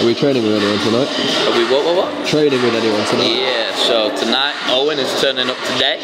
Are we training with anyone tonight? Are we what? Training with anyone tonight? Yeah, so tonight Owen is turning up today.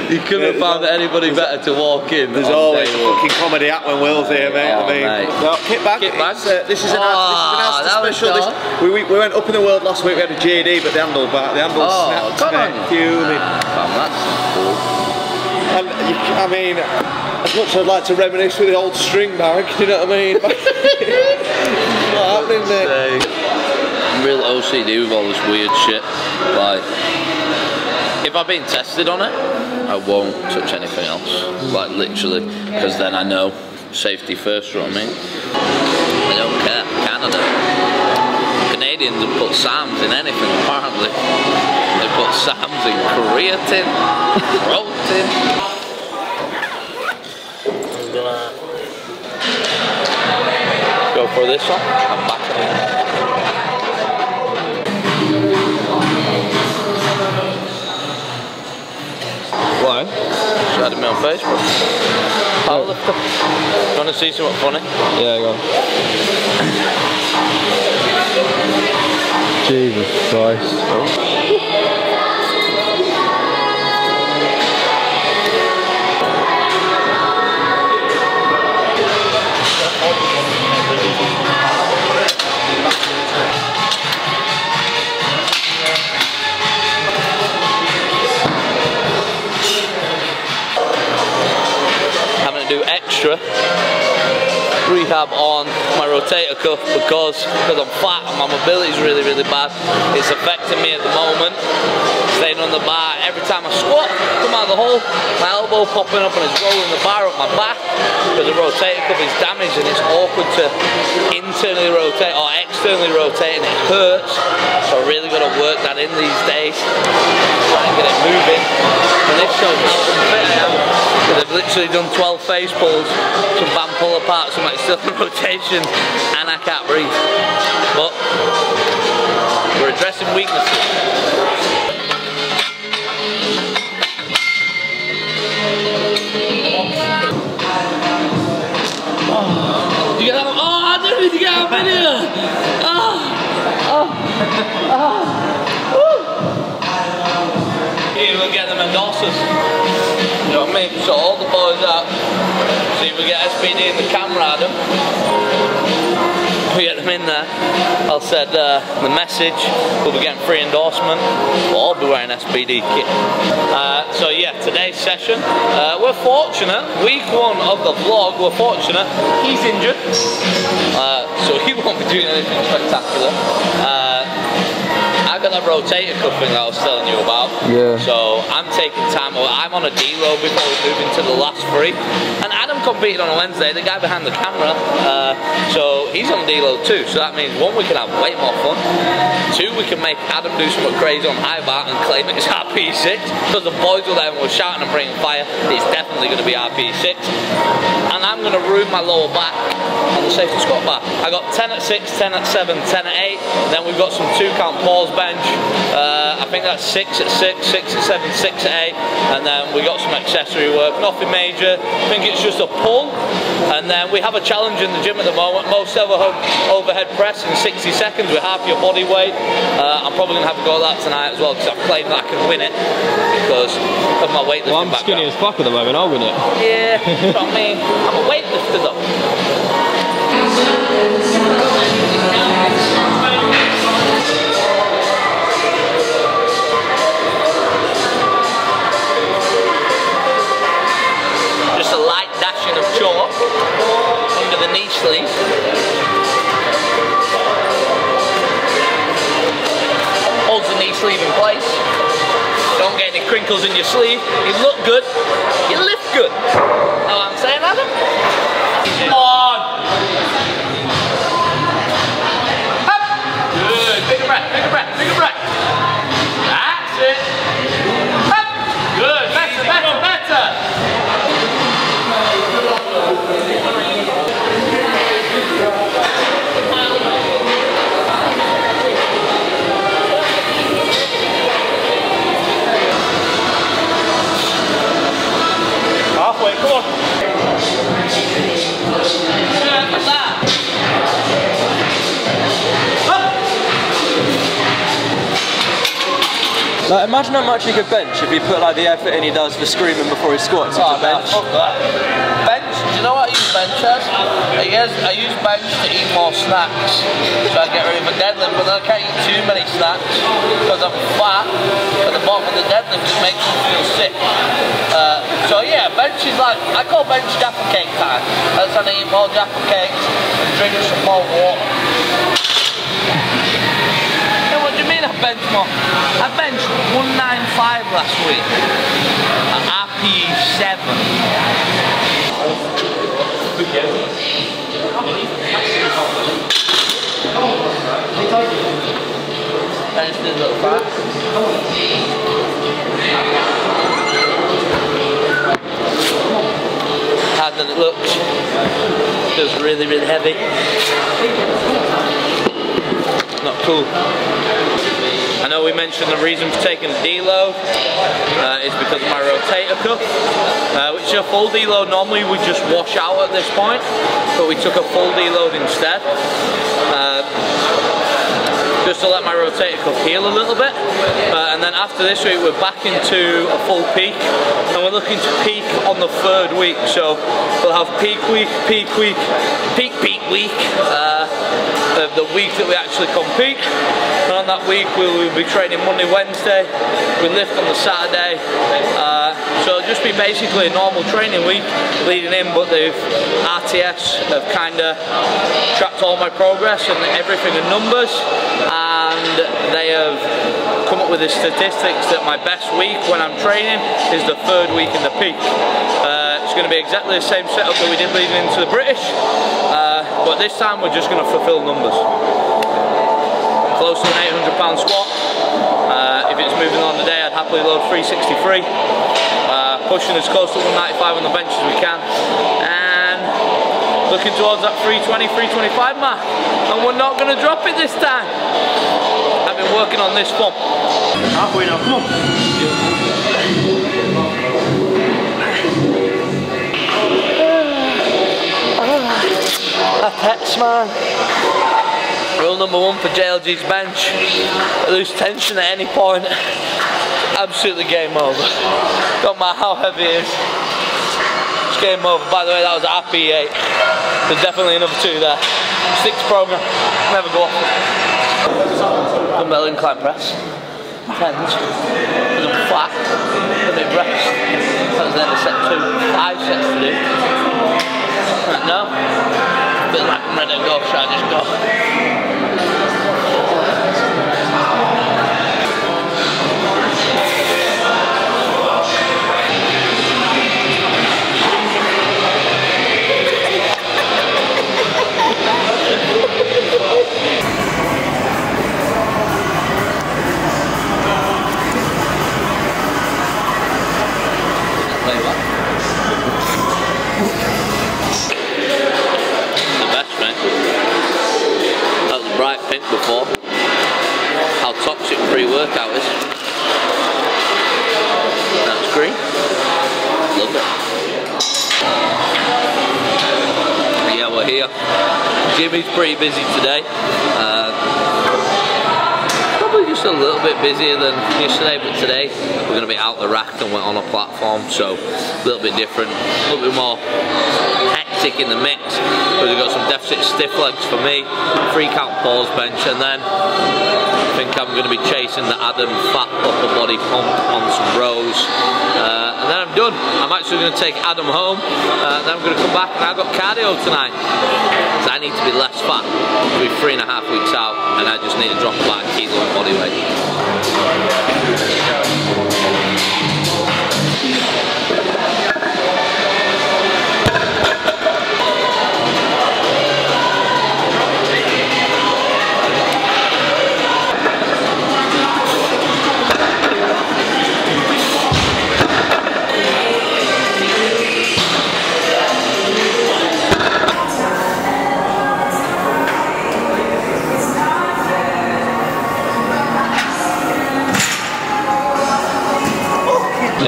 You couldn't have found anybody better to walk in. There's always a fucking comedy act when Will's here, mate. Oh, I mean, mate. no, kit bag. This is an special. We went up in the world last week. We had a JD, but the handle snapped. Come on. That's cool. And I mean, as much as I'd like to reminisce with the old string bag, do you know what I mean? What's happening, mate? I'm real OCD with all this weird shit. Like, if I've been tested on it, I won't touch anything else. Like, literally, because then I know safety first, you know what I mean? I don't care. Canada. Canadians have put SAMs in anything, apparently. They put SAMs in creatine, protein. I'm gonna go for this one. I'm back in. Why? She added me on Facebook. Powerlifter. You want to see something funny? Yeah, go on. Jesus Christ. Do extra rehab on my rotator cuff because I'm fat and my mobility is really bad. It's affecting me at the moment. Staying on the bar, every time I squat, come out of the hole, my elbow popping up and it's rolling the bar up my back because the rotator cuff is damaged and it's awkward to internally rotate or externally rotate and it hurts. So I really got to work that in these days. Try and get it moving. And this shows how unfit I am. I've literally done 12 face pulls, some band pull apart, some like still in rotation, and I can't breathe. But we're addressing weaknesses. Oh, you get that? Oh, I didn't need to get up in here. Here we'll get them endorses. You know what I mean? So all the boys out. See, we get SPD in the camera, Adam. We get them in there. I'll send the message. We'll be getting free endorsement. We'll all be wearing SPD kit. So yeah, today's session. We're fortunate. Week 1 of the vlog. We're fortunate. He's injured, so he won't be doing anything spectacular. I got that rotator cuff thing that I was telling you about. Yeah. So I'm taking time. I'm on a deload before we move into the last 3. And Adam competed on a Wednesday, the guy behind the camera. So he's on deload too. So that means 1, we can have way more fun. 2, we can make Adam do something crazy on high bar and claim it's RP6. Because the boys were there and were shouting and bringing fire. It's definitely going to be RP6. And I'm going to ruin my lower back on the safety squat bar. I got 10 at 6, 10 at 7, 10 at 8. Then we've got some 2 count pause bench. I think that's 6 at 6, 6 at 7, 6 at 8. And then we got some accessory work, nothing major. I think it's just a pull. And then we have a challenge in the gym at the moment. Most overhead press in 60 seconds with half your body weight. I'm probably going to have to go at that tonight as well because I've claimed that I can win it because of my weightlifting Well, I'm skinny as fuck at the moment, I'll win it. Yeah, but I mean, I'm a weightlifter though. Just a light dashing of chalk under the knee sleeve. Holds the knee sleeve in place. Don't get any crinkles in your sleeve. You look good. You lift good. Know what I'm saying, Adam? Come on! Up! Good. Bigger breath, bigger breath, bigger breath. That's it. Up! Good. Better, better, better. Halfway, come on. Like, imagine how much he could bench if he put like the effort in he does for screaming before he squats into bench. Fuck that. Bench, do you know what I use bench as? I use bench to eat more snacks, so I get rid of a deadlift, but then I can't eat too many snacks because I'm fat at the bottom of the deadlift. It makes me feel sick. So yeah, bench is like, I call bench Jaffa cake time. That's when I eat more Jaffa cakes and drink some more water. What do you mean I bench more? I benched 195 last week at RP7. Bench did look fat. Harder than it looks. Feels really, really heavy. Not cool. I know we mentioned the reason for taking the deload is because of my rotator cuff, which is a full deload. Normally we just wash out at this point, but we took a full deload instead, just to let my rotator cuff heal a little bit. And then after this week we're back into a full peak, and we're looking to peak on the 3rd week. So we'll have peak week, peak week, peak week, the week that we actually compete. And on that week we will be training Monday, Wednesday, we lift on the Saturday, so it'll just be basically a normal training week leading in, but the RTS have kind of tracked all my progress and everything in numbers, and they have come up with the statistics that my best week when I'm training is the 3rd week in the peak. It's going to be exactly the same setup that we did leading into the British, but this time we're just going to fulfill numbers. Close to an 800-pound squat. If it's moving on the day, I'd happily load 363. Pushing as close to 195 on the bench as we can, and looking towards that 320, 325 mark. And we're not going to drop it this time. I've been working on this pump. Halfway now, come on. PHAT, man. Rule number 1 for JLG's bench: lose tension at any point. Absolutely game over. Don't matter how heavy it is. It's game over. By the way, that was RP8. There's definitely another 2 there. 6 program. Never go off. Dumbbell incline press. 10s. There's a flat. A bit rest. That's then a set 2. 5 sets to do. Right now, feels like I'm ready to go, so I just go. Before how toxic pre-workout is. That's green. Love it. Yeah, we're here. Jimmy's pretty busy today. Probably just a little bit busier than yesterday, but today we're going to be out the rack and we're on a platform, so a little bit different, a little bit more hectic in the mix. We've got some deficit stiff legs for me, 3 count pause bench, and then I think I'm going to be chasing the Adam fat upper body pump on some rows, and then I'm done. I'm actually going to take Adam home, and then I'm going to come back and I've got cardio tonight, because I need to be less fat. I'll be 3.5 weeks out, and I just need to drop about a kilo in body weight.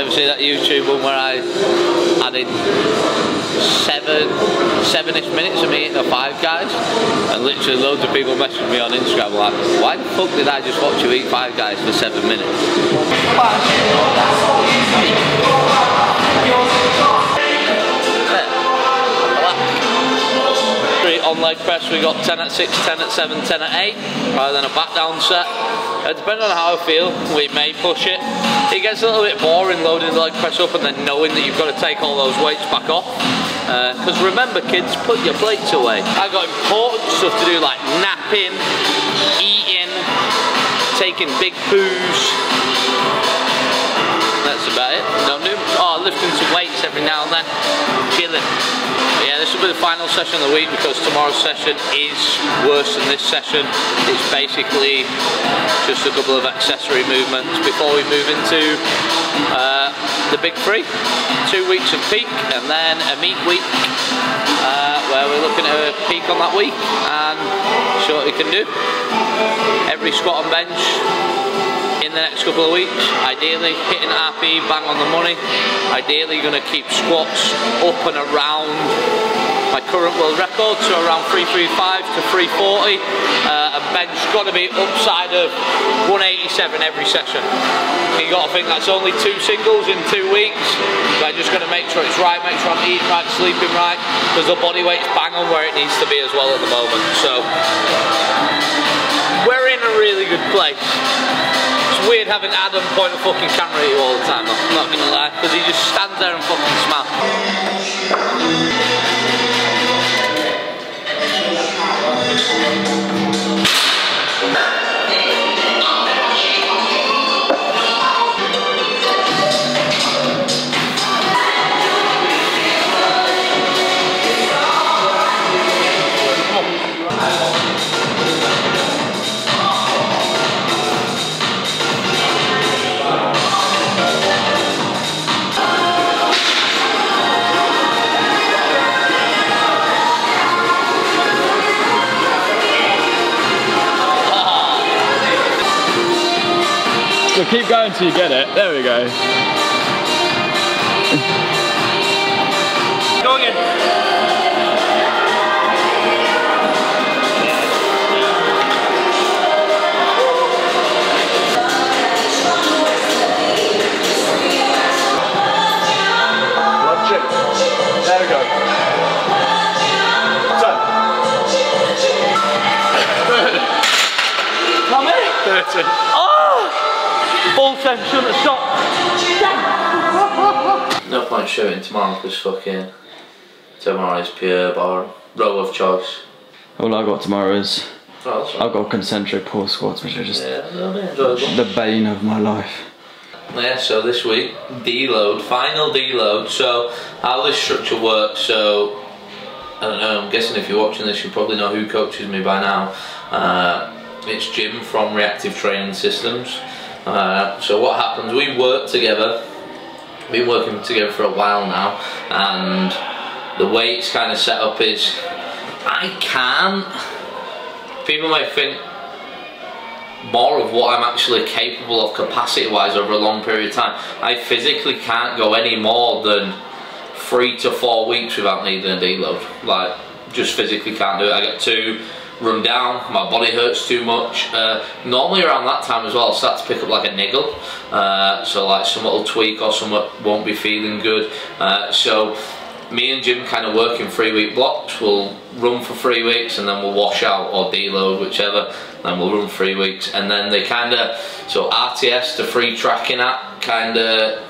See that YouTube one where I added 7-ish minutes of me eating a Five Guys, And literally loads of people messaging me on Instagram like, why the fuck did I just watch you eat Five Guys for 7 minutes? On leg press we got 10 at 6, 10 at 7, 10 at 8, rather than a back down set. Depending on how I feel, we may push it. It gets a little bit boring loading the leg press up and then knowing that you've got to take all those weights back off. Because remember kids, put your plates away. I've got important stuff to do like napping, eating, taking big poos. That's about it. Don't do lifting some weights every now and then. Chilling. But yeah, this will be the final session of the week because tomorrow's session is worse than this session. It's basically just a couple of accessory movements before we move into the big 3. 2 weeks of peak and then a meet week where we're looking at a peak on that week and see what we can do. Every squat and bench in the next couple of weeks, ideally hitting RP bang on the money. Ideally going to keep squats up and around my current world record, so around 335 to 340, and bench got to be upside of 187 every session. You got to think that's only 2 singles in 2 weeks, but I just got to make sure it's right, make sure I'm eating right, sleeping right, because the body weight's bang on where it needs to be as well at the moment. So we're in a really good place. It's weird having Adam point a fucking camera at you all the time, though, I'm not gonna lie, because he just stands there and fucking smiles. So keep going till you get it. There we go. Go again. Watch it. There we go. 30. Full tension at stop. No point shooting tomorrow because fucking tomorrow is pure bar row of choice. All I got tomorrow is I've got concentric pull squats, which are just the bane of my life. Yeah, so this week deload, final deload. So how this structure works, so I don't know, I'm guessing if you're watching this you probably know who coaches me by now. It's Jim from Reactive Training Systems. So what happens, we work together, been working together for a while now, and the way it's kind of set up is people may think more of what I'm actually capable of capacity wise over a long period of time. I physically can't go any more than 3 to 4 weeks without needing a deload. Like, just physically can't do it. I get too run down, my body hurts too much. Normally around that time as well I'll start to pick up like a niggle, so like some little tweak or something won't be feeling good. So me and Jim kind of work in 3-week blocks. We'll run for 3 weeks and then we'll wash out or deload, whichever, then we'll run 3 weeks, and then they kind of, so RTS, the free tracking app, kind of,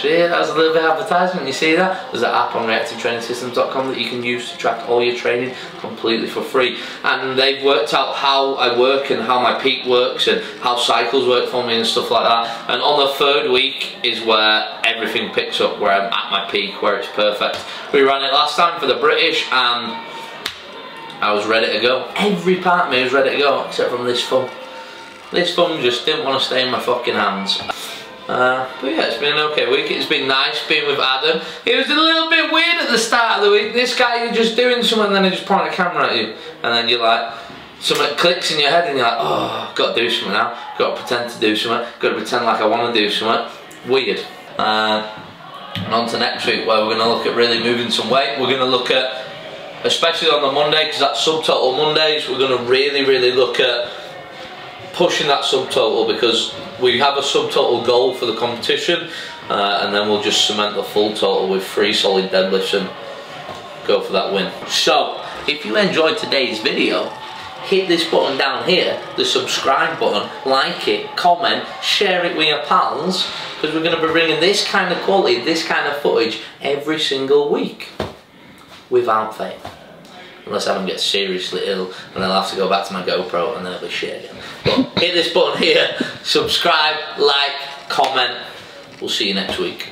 yeah, that was a little bit of advertisement, you see that? There's an app on reactivetrainingsystems.com that you can use to track all your training completely for free, and they've worked out how I work and how my peak works and how cycles work for me and stuff like that. And on the 3rd week is where everything picks up, where I'm at my peak, where it's perfect. We ran it last time for the British and I was ready to go. Every part of me was ready to go except from this thumb. This thumb just didn't want to stay in my fucking hands. But yeah, it's been an okay week. It's been nice being with Adam. It was a little bit weird at the start of the week. This guy, you're just doing something and then he just point a camera at you. And then you're like, something clicks in your head and you're like, oh, got to do something now. Got to pretend to do something. Got to pretend like I want to do something. Weird. And on to next week where we're going to look at really moving some weight. We're going to look at especially on the Monday, because that's subtotal Mondays. We're going to really look at pushing that subtotal, because we have a subtotal goal for the competition, and then we'll just cement the full total with 3 solid deadlifts and go for that win. So if you enjoyed today's video, hit this button down here, the subscribe button, like it, comment, share it with your pals, because we're going to be bringing this kind of quality, this kind of footage every single week without fail. Unless Adam gets seriously ill and I'll have to go back to my GoPro and then it'll be shit again. But hit this button here, subscribe, like, comment. We'll see you next week.